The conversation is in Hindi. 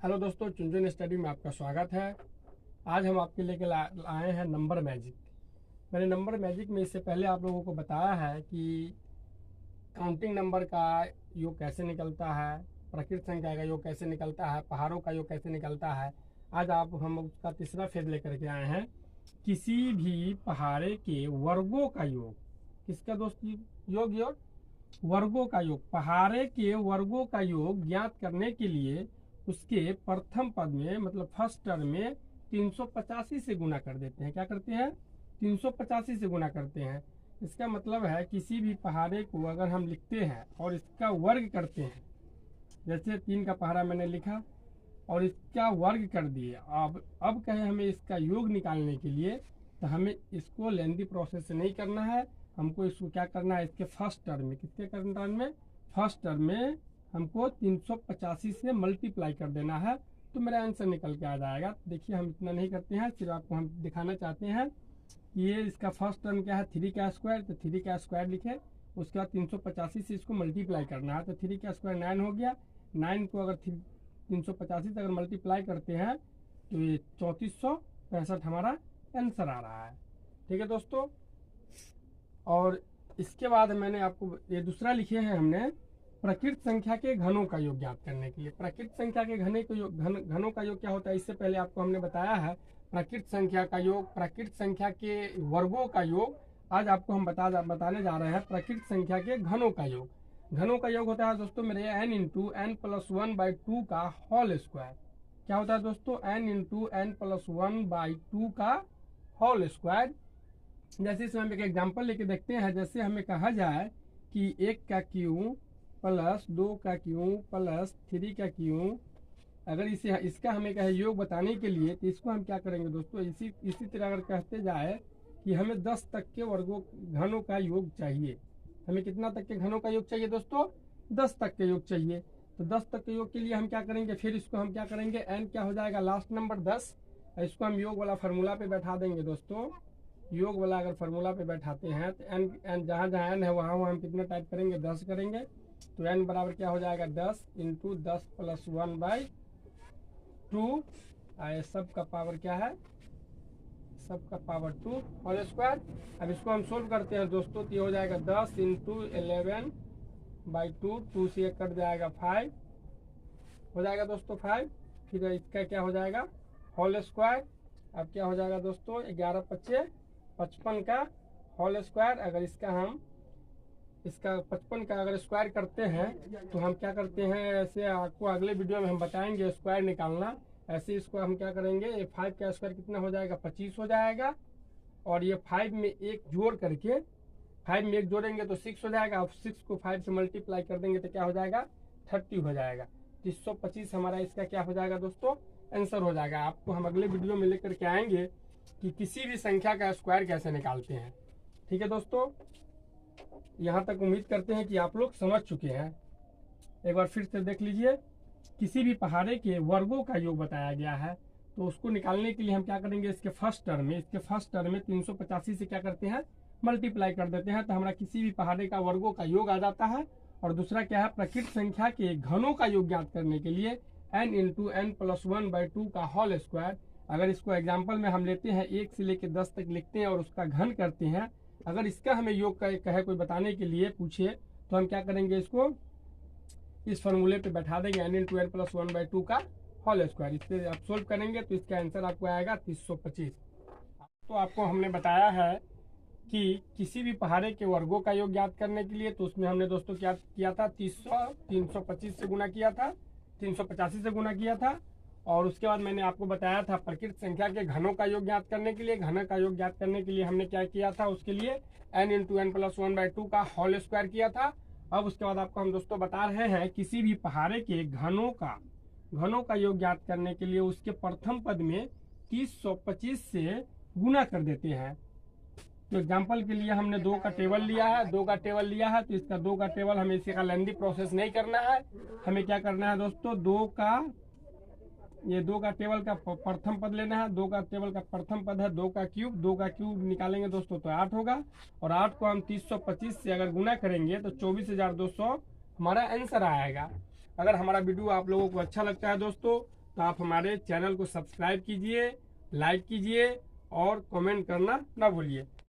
हेलो दोस्तों, चुनचुन स्टडी में आपका स्वागत है। आज हम आपके लेके आए हैं नंबर मैजिक। मैंने नंबर मैजिक में इससे पहले आप लोगों को बताया है कि काउंटिंग नंबर का योग कैसे निकलता है, प्रकृत संख्या का योग कैसे निकलता है, पहाड़ों का योग कैसे निकलता है। आज हम उसका तीसरा फेज लेकर के आए हैं, किसी भी पहाड़े के वर्गों का योग। किसका दोस्त योग योग वर्गों का योग, पहाड़े के वर्गों का योग ज्ञात करने के लिए उसके प्रथम पद में मतलब फर्स्ट टर्म में 385 से गुना कर देते हैं। क्या करते हैं? 385 से गुना करते हैं। इसका मतलब है किसी भी पहाड़े को अगर हम लिखते हैं और इसका वर्ग करते हैं, जैसे 3 का पहाड़ा मैंने लिखा और इसका वर्ग कर दिए। अब कहें हमें इसका योग निकालने के लिए, तो हमें इसको लेंदी प्रोसेस से नहीं करना है। हमको इसको क्या करना है, इसके फर्स्ट टर्म में, किसके टर्म में, फर्स्ट टर्म में हमको 385 से मल्टीप्लाई कर देना है, तो मेरा आंसर निकल के आ जाएगा। देखिए, हम इतना नहीं करते हैं, सिर्फ आपको हम दिखाना चाहते हैं कि ये इसका फर्स्ट टर्म क्या है, 3 का स्क्वायर, तो 3 का स्क्वायर लिखे। उसके बाद 385 से इसको मल्टीप्लाई करना है, तो 3 का स्क्वायर 9 हो गया। 9 को अगर 385 से अगर मल्टीप्लाई करते हैं तो ये 3465 हमारा आंसर आ रहा है। ठीक है दोस्तों। और इसके बाद मैंने आपको ये दूसरा लिखे हैं हमने, प्रकृत संख्या के घनों का योग ज्ञात करने के लिए। प्रकृत संख्या के घनों का योग क्या होता है, इससे पहले आपको हमने बताया है प्रकृत संख्या का योग, प्रकृत संख्या के वर्गों का योग। आज आपको हम बताने जा रहे हैं प्रकृत संख्या के घनों का योग। घनों का योग होता है दोस्तों मेरे n इंटू एन प्लस 1/2 का होल स्क्वायर। क्या होता है दोस्तों? n इंटू एन प्लस 1/2 का होल स्क्वायर। जैसे इसमें हम एक एग्जाम्पल लेके देखते हैं। जैसे हमें कहा जाए कि 1 का क्यू प्लस 2 का क्यू प्लस 3 का क्यू, अगर इसका हमें कहे योग बताने के लिए, तो इसको हम क्या करेंगे दोस्तों, इसी तरह अगर कहते जाए कि हमें 10 तक के घनों का योग चाहिए। हमें कितना तक के घनों का योग चाहिए दोस्तों? 10 तक के योग चाहिए। तो 10 तक के योग के लिए हम क्या करेंगे, फिर इसको हम क्या करेंगे, n क्या हो जाएगा, लास्ट नंबर 10। इसको हम योग वाला फार्मूला पे बैठा देंगे दोस्तों। योग वाला अगर फार्मूला पे बैठाते हैं तो n जहाँ जहाँ n है वहाँ हम कितना टाइप करेंगे, 10 करेंगे। तो n बराबर क्या हो जाएगा, 10 इंटू 10 प्लस 1/2। सब का पावर क्या है, सब का पावर 2 होल स्क्वायर। अब इसको हम सोल्व करते हैं दोस्तों, तो ये हो जाएगा 10 इंटू 11/2, 2 से 1 कट जाएगा 5 हो जाएगा दोस्तों 5। फिर इसका क्या हो जाएगा, होल स्क्वायर। अब क्या हो जाएगा दोस्तों, 11 × 5 = 55 का होल स्क्वायर। अगर इसका 55 का अगर स्क्वायर करते हैं तो हम क्या करते हैं, ऐसे आपको अगले वीडियो में हम बताएंगे स्क्वायर निकालना। ऐसे इसको हम क्या करेंगे, ये 5 का स्क्वायर कितना हो जाएगा, 25 हो जाएगा। और ये 5 में 1 जोड़ करके, 5 में 1 जोड़ेंगे तो 6 हो जाएगा। और 6 को 5 से मल्टीप्लाई कर देंगे तो क्या हो जाएगा, 30 हो जाएगा। 325 हमारा इसका क्या हो जाएगा दोस्तों, आंसर हो जाएगा। आपको हम अगले वीडियो में लेकर के आएंगे कि किसी भी संख्या का स्क्वायर कैसे निकालते हैं। ठीक है दोस्तों, यहाँ तक उम्मीद करते हैं कि आप लोग समझ चुके हैं। एक बार फिर से देख लीजिए, किसी भी पहाड़े के वर्गों का योग बताया गया है, तो उसको निकालने के लिए हम क्या करेंगे, इसके फर्स्ट टर्म में 385 से क्या करते हैं, मल्टीप्लाई कर देते हैं, तो हमारा किसी भी पहाड़े का वर्गों का योग आ जाता है। और दूसरा क्या है, प्रकृत संख्या के घनों का योग ज्ञात करने के लिए n इंटू एन प्लस 1/2 का होल स्क्वायर। अगर इसको एग्जाम्पल में हम लेते हैं 1 से लेकर 10 तक लिखते हैं और उसका घन करते हैं। अगर इसका हमें योग का कहे कोई बताने के लिए पूछे, तो हम क्या करेंगे, इसको इस फॉर्मूले पे बैठा देंगे, n इंटू एन प्लस 1/2 का होल स्क्वायर। इससे आप सोल्व करेंगे तो इसका आंसर आपको आएगा 325। तो आपको हमने बताया है कि किसी भी पहाड़े के वर्गों का योग ज्ञात करने के लिए, तो उसमें हमने दोस्तों क्या किया था, 325 से गुना किया था, 385 से गुना किया था। और उसके बाद मैंने आपको बताया था प्रकृत संख्या के घनों का योग ज्ञात करने के लिए, घन का योग ज्ञात करने के लिए हमने क्या किया था, उसके लिए n इंटू एन प्लस 1/2 का होल स्क्वायर किया था। अब उसके बाद आपको हम दोस्तों बता रहे हैं किसी भी पहाड़े के घनों का योग ज्ञात करने के लिए उसके प्रथम पद में 325 से गुना कर देते हैं। तो एग्जाम्पल के लिए हमने 2 का टेबल लिया है, तो इसका 2 का टेबल, हमें इसी का लेंदी प्रोसेस नहीं करना है। हमें क्या करना है दोस्तों, 2 का टेबल का प्रथम पद लेना है। 2 का टेबल का प्रथम पद है 2 का क्यूब निकालेंगे दोस्तों तो 8 होगा। और 8 को हम 325 से अगर गुना करेंगे तो 24,200 हमारा आंसर आएगा। अगर हमारा वीडियो आप लोगों को अच्छा लगता है दोस्तों, तो आप हमारे चैनल को सब्सक्राइब कीजिए, लाइक कीजिए और कमेंट करना ना भूलिए।